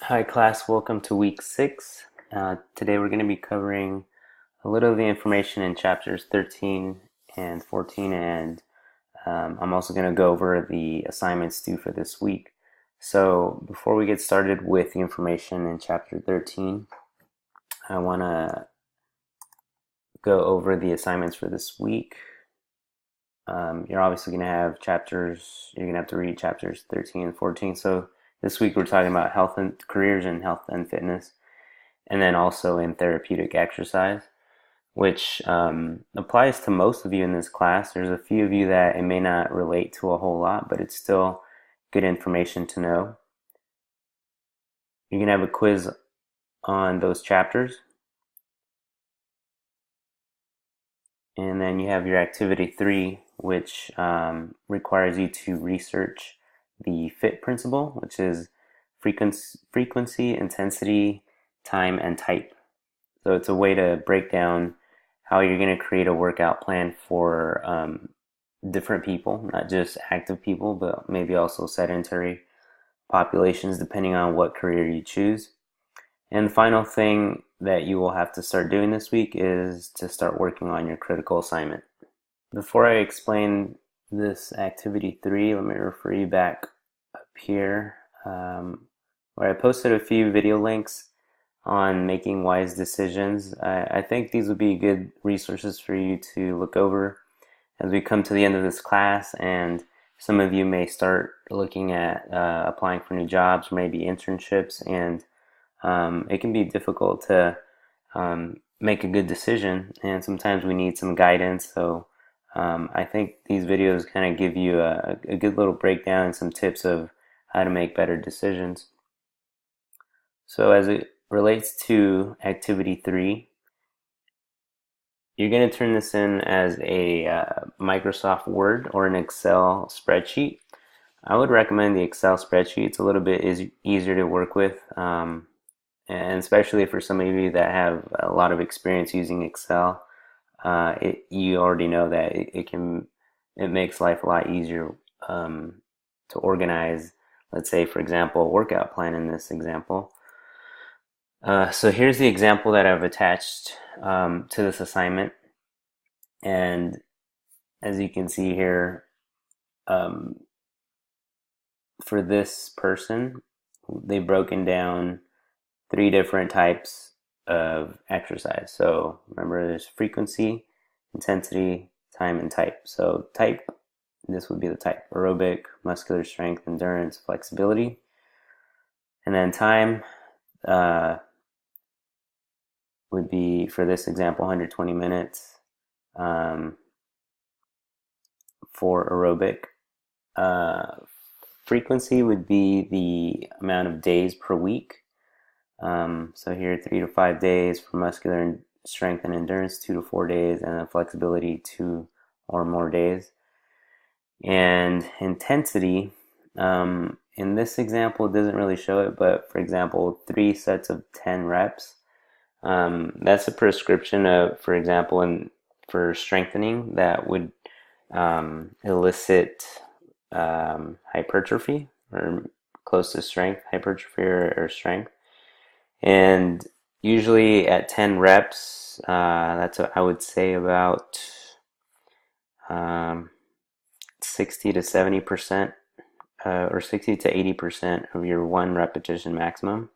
Hi class, welcome to week 6. Today we're going to be covering a little of the information in chapters 13 and 14, and I'm also going to go over the assignments due for this week. So before we get started with the information in chapter 13, I want to go over the assignments for this week. You're obviously going to have you're going to have to read chapters 13 and 14. So this week we're talking about health and careers in health and fitness, and then also in therapeutic exercise, which applies to most of you in this class. There's a few of you that it may not relate to a whole lot, but it's still good information to know. You're going to have a quiz on those chapters. And then you have your activity 3, which requires you to research the FIT principle, which is frequency, intensity, time, and type. So it's a way to break down how you're going to create a workout plan for different people, not just active people, but maybe also sedentary populations, depending on what career you choose. And the final thing that you will have to start doing this week is to start working on your critical assignment. Before I explain this activity 3, let me refer you back up here where I posted a few video links on making wise decisions. I think these would be good resources for you to look over as we come to the end of this class, and some of you may start looking at applying for new jobs or maybe internships, and it can be difficult to make a good decision, and sometimes we need some guidance. So I think these videos kind of give you a good little breakdown and some tips of how to make better decisions. So as it relates to activity 3, you're going to turn this in as a Microsoft Word or an Excel spreadsheet. I would recommend the Excel spreadsheet. It's a little bit easier to work with, and especially for some of you that have a lot of experience using Excel. You already know that it makes life a lot easier to organize. Let's say, for example, a workout plan in this example. So here's the example that I've attached to this assignment, and as you can see here, for this person, they've broken down 3 different types of exercise. So remember, there's frequency, intensity, time, and type. So type, this would be the type: aerobic, muscular strength, endurance, flexibility. And then time would be, for this example, 120 minutes for aerobic. Frequency would be the amount of days per week. So here, 3 to 5 days for muscular strength and endurance, 2 to 4 days, and then flexibility, 2 or more days. And intensity, in this example, it doesn't really show it, but for example, 3 sets of 10 reps. That's a prescription of, for example, for strengthening that would elicit hypertrophy, or close to strength, hypertrophy or strength. And usually at 10 reps, that's I would say about 60 to 70%, or 60 to 80% of your 1 repetition maximum.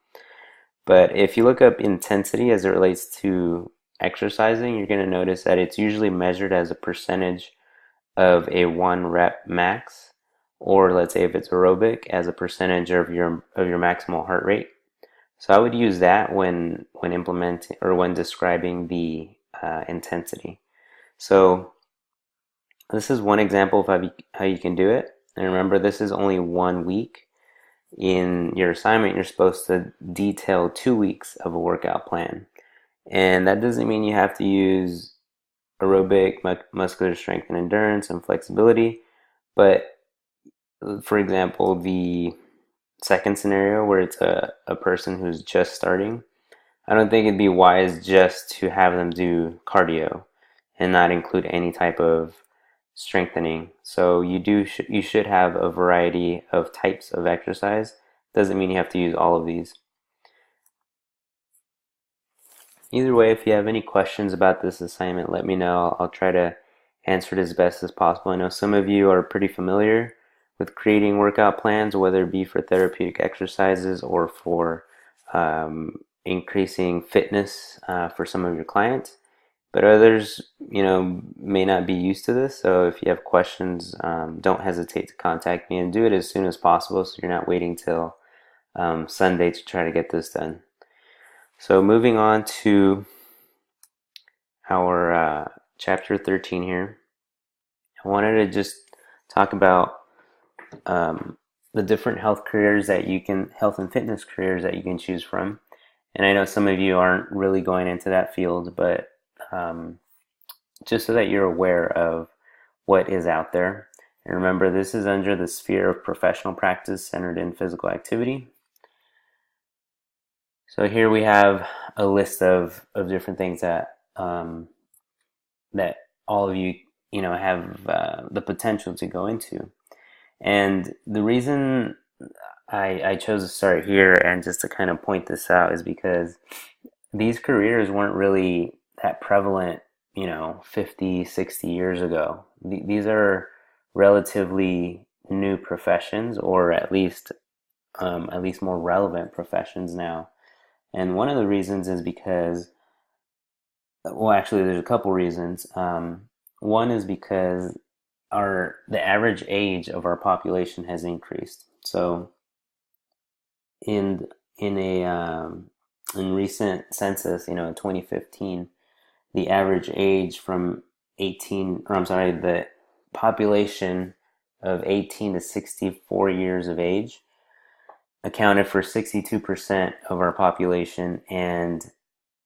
But if you look up intensity as it relates to exercising, you're going to notice that it's usually measured as a percentage of a 1 rep max, or let's say if it's aerobic, as a percentage of your maximal heart rate. So I would use that when implementing or when describing the intensity. So this is one example of how you can do it. And remember, this is only 1 week. In your assignment, you're supposed to detail 2 weeks of a workout plan. And that doesn't mean you have to use aerobic, muscular strength and endurance, and flexibility. But for example, the second scenario where it's a person who's just starting, I don't think it'd be wise just to have them do cardio and not include any type of strengthening. So you should have a variety of types of exercise. Doesn't mean you have to use all of these. Either way, if you have any questions about this assignment, let me know. I'll try to answer it as best as possible. I know some of you are pretty familiar with creating workout plans, whether it be for therapeutic exercises or for increasing fitness for some of your clients. But others, may not be used to this. So if you have questions, don't hesitate to contact me, and do it as soon as possible so you're not waiting till Sunday to try to get this done. So moving on to our chapter 13 here, I wanted to just talk about the different health and fitness careers that you can choose from. And I know some of you aren't really going into that field, but just so that you're aware of what is out there. And remember, this is under the sphere of professional practice centered in physical activity. So here we have a list of different things that that all of you have the potential to go into. And the reason I chose to start here and just to kind of point this out is because these careers weren't really that prevalent 50, 60 years ago. These are relatively new professions, or at least more relevant professions now. And one of the reasons is because, well, actually, there's a couple reasons. One is because the average age of our population has increased. So, in recent census, in 2015, the average age the population of 18 to 64 years of age accounted for 62% of our population, and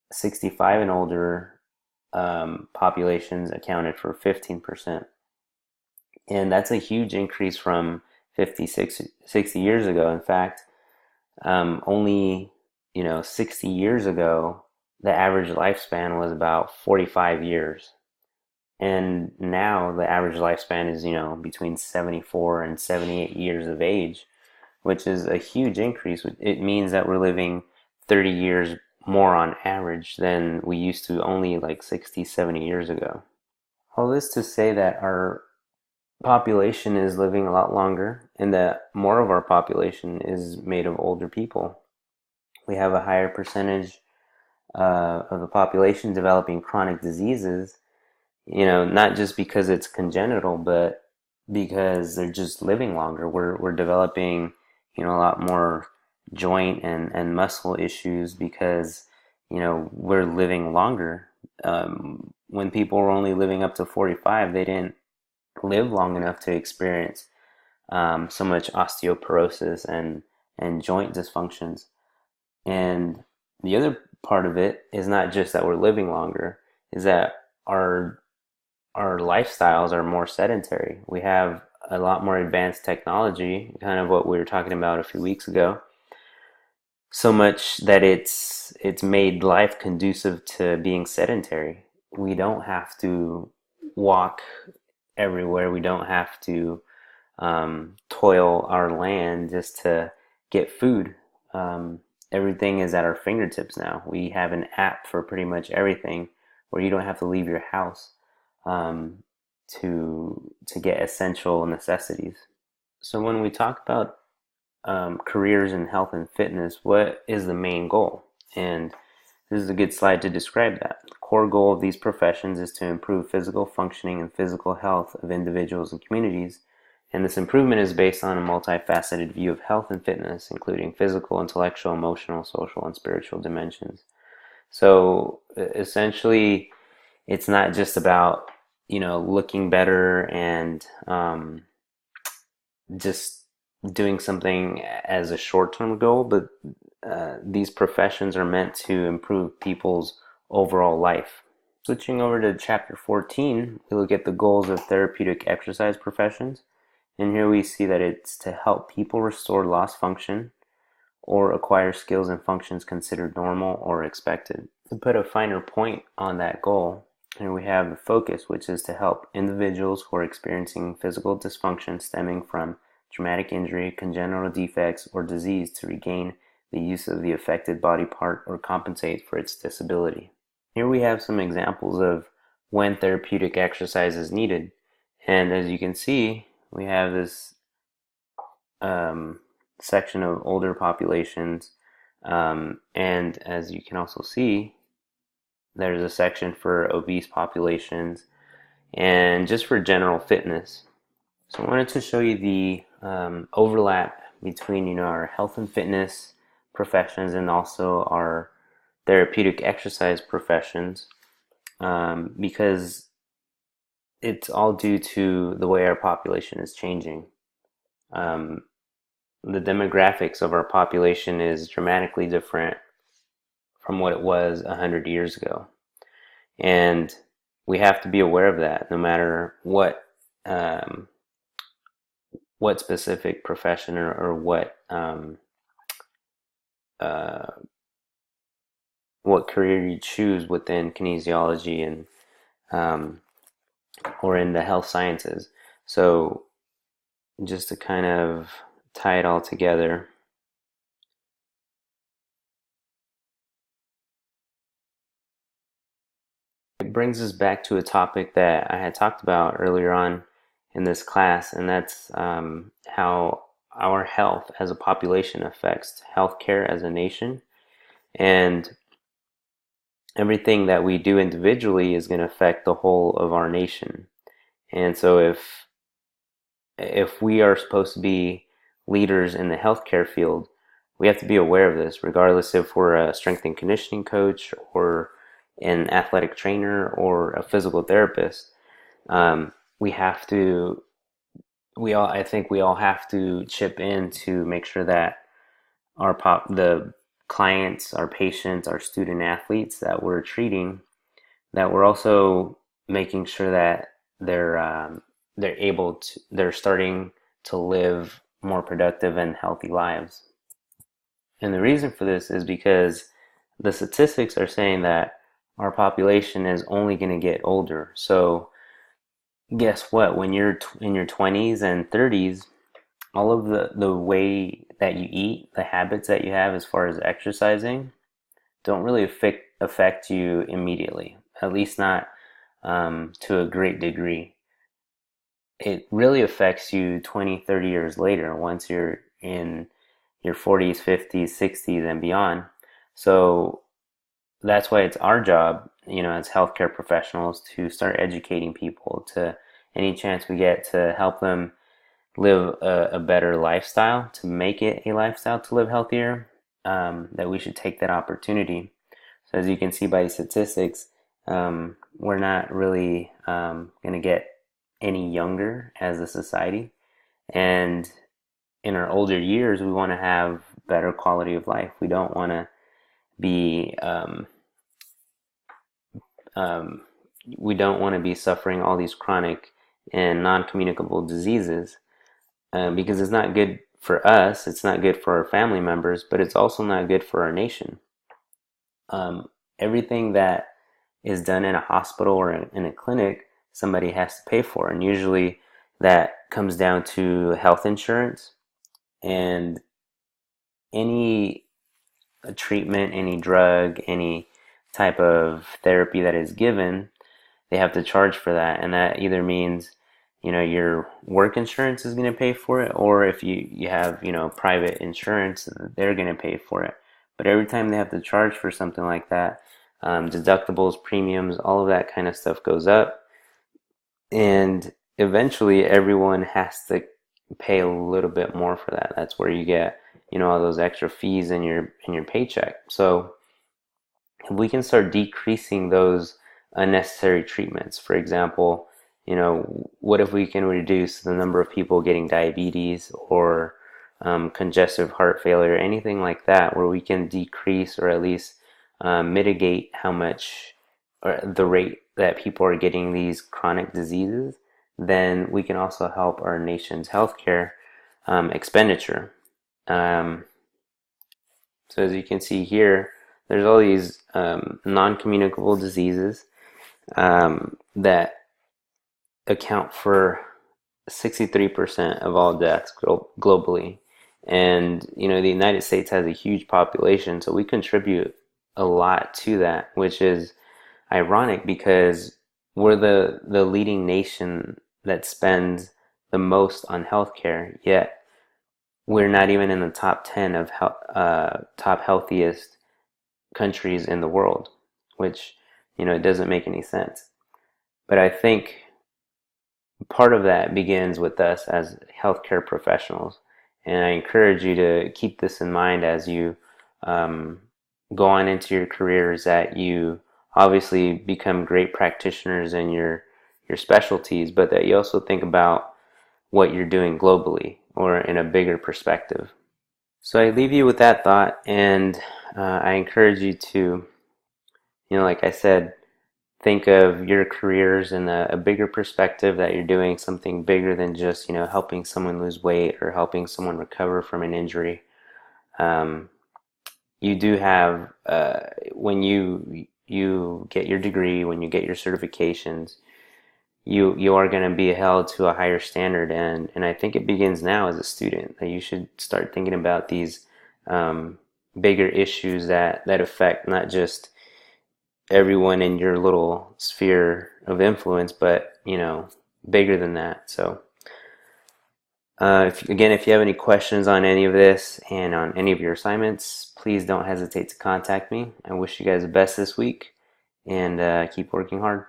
65 and older populations accounted for 15%. And that's a huge increase from 60 years ago. In fact, only 60 years ago, the average lifespan was about 45 years. And now the average lifespan is, between 74 and 78 years of age, which is a huge increase. It means that we're living 30 years more on average than we used to only like 60, 70 years ago. All this to say that our population is living a lot longer, and that more of our population is made of older people. We have a higher percentage of the population developing chronic diseases, not just because it's congenital, but because they're just living longer. We're developing, a lot more joint and muscle issues because, we're living longer. When people were only living up to 45, they didn't live long enough to experience so much osteoporosis and joint dysfunctions. And the other part of it is not just that we're living longer, is that our lifestyles are more sedentary. We have a lot more advanced technology, kind of what we were talking about a few weeks ago. So much that it's made life conducive to being sedentary. We don't have to walk everywhere. We don't have to toil our land just to get food. Everything is at our fingertips now. We have an app for pretty much everything, where you don't have to leave your house to get essential necessities. So when we talk about careers in health and fitness, what is the main goal? And this is a good slide to describe that. The core goal of these professions is to improve physical functioning and physical health of individuals and communities. And this improvement is based on a multifaceted view of health and fitness, including physical, intellectual, emotional, social, and spiritual dimensions. So essentially, it's not just about, looking better and just doing something as a short-term goal, but these professions are meant to improve people's overall life. Switching over to chapter 14, we look at the goals of therapeutic exercise professions. And here we see that it's to help people restore lost function or acquire skills and functions considered normal or expected. To put a finer point on that goal, here we have the focus, which is to help individuals who are experiencing physical dysfunction stemming from traumatic injury, congenital defects, or disease to regain the use of the affected body part or compensate for its disability. Here we have some examples of when therapeutic exercise is needed. And as you can see, we have this section of older populations. And as you can also see, there's a section for obese populations and just for general fitness. So I wanted to show you the overlap between, our health and fitness professions and also our therapeutic exercise professions, because it's all due to the way our population is changing. Um, the demographics of our population is dramatically different from what it was 100 years ago. And we have to be aware of that no matter um, what specific profession or uh, what career you choose within kinesiology and um, or in the health sciences. So just to kind of tie it all together, it brings us back to a topic that I had talked about earlier on in this class, and that's how our health as a population affects healthcare as a nation. And everything that we do individually is going to affect the whole of our nation. And so if we are supposed to be leaders in the healthcare field, we have to be aware of this, regardless if we're a strength and conditioning coach or an athletic trainer or a physical therapist. We have to, I think we all have to chip in to make sure that the clients, our patients, our student athletes that we're treating, that we're also making sure that they're starting to live more productive and healthy lives. And the reason for this is because the statistics are saying that our population is only going to get older. So guess what? When you're in your 20s and 30s, all of the way that you eat, the habits that you have as far as exercising, don't really affect you immediately, at least not to a great degree. It really affects you 20, 30 years later once you're in your 40s, 50s, 60s, and beyond. So that's why it's our job, as healthcare professionals to start educating people to any chance we get to help them live a better lifestyle, to make it a lifestyle to live healthier, that we should take that opportunity. So as you can see by the statistics, we're not really going to get any younger as a society. And in our older years, we want to have better quality of life. We don't want to be um, we don't want to be suffering all these chronic and non-communicable diseases, because it's not good for us, it's not good for our family members, but it's also not good for our nation. Everything that is done in a hospital or in a clinic, somebody has to pay for, and usually that comes down to health insurance. And any treatment, any drug, any type of therapy that is given, they have to charge for that. And that either means, your work insurance is going to pay for it, or if you have, private insurance, they're going to pay for it. But every time they have to charge for something like that, deductibles, premiums, all of that kind of stuff goes up. And eventually everyone has to pay a little bit more for that. That's where you get, all those extra fees in your paycheck. So if we can start decreasing those unnecessary treatments, for example, what if we can reduce the number of people getting diabetes or congestive heart failure, anything like that, where we can decrease or at least mitigate how much or the rate that people are getting these chronic diseases, then we can also help our nation's healthcare expenditure. So as you can see here, there's all these non-communicable diseases that account for 63% of all deaths globally. And, the United States has a huge population, so we contribute a lot to that, which is ironic because we're the leading nation that spends the most on healthcare, yet we're not even in the top 10 of top healthiest countries in the world, which, it doesn't make any sense. But I think part of that begins with us as healthcare professionals. And I encourage you to keep this in mind as you um, go on into your careers, that you obviously become great practitioners in your specialties, but that you also think about what you're doing globally or in a bigger perspective. So I leave you with that thought, and I encourage you to, like I said, think of your careers in a bigger perspective, that you're doing something bigger than just, helping someone lose weight or helping someone recover from an injury. Um, you do have, when you get your degree, when you get your certifications, you are going to be held to a higher standard, and I think it begins now as a student, that you should start thinking about these bigger issues that affect not just everyone in your little sphere of influence, but bigger than that. So if you have any questions on any of this and on any of your assignments, please don't hesitate to contact me. I wish you guys the best this week, and keep working hard.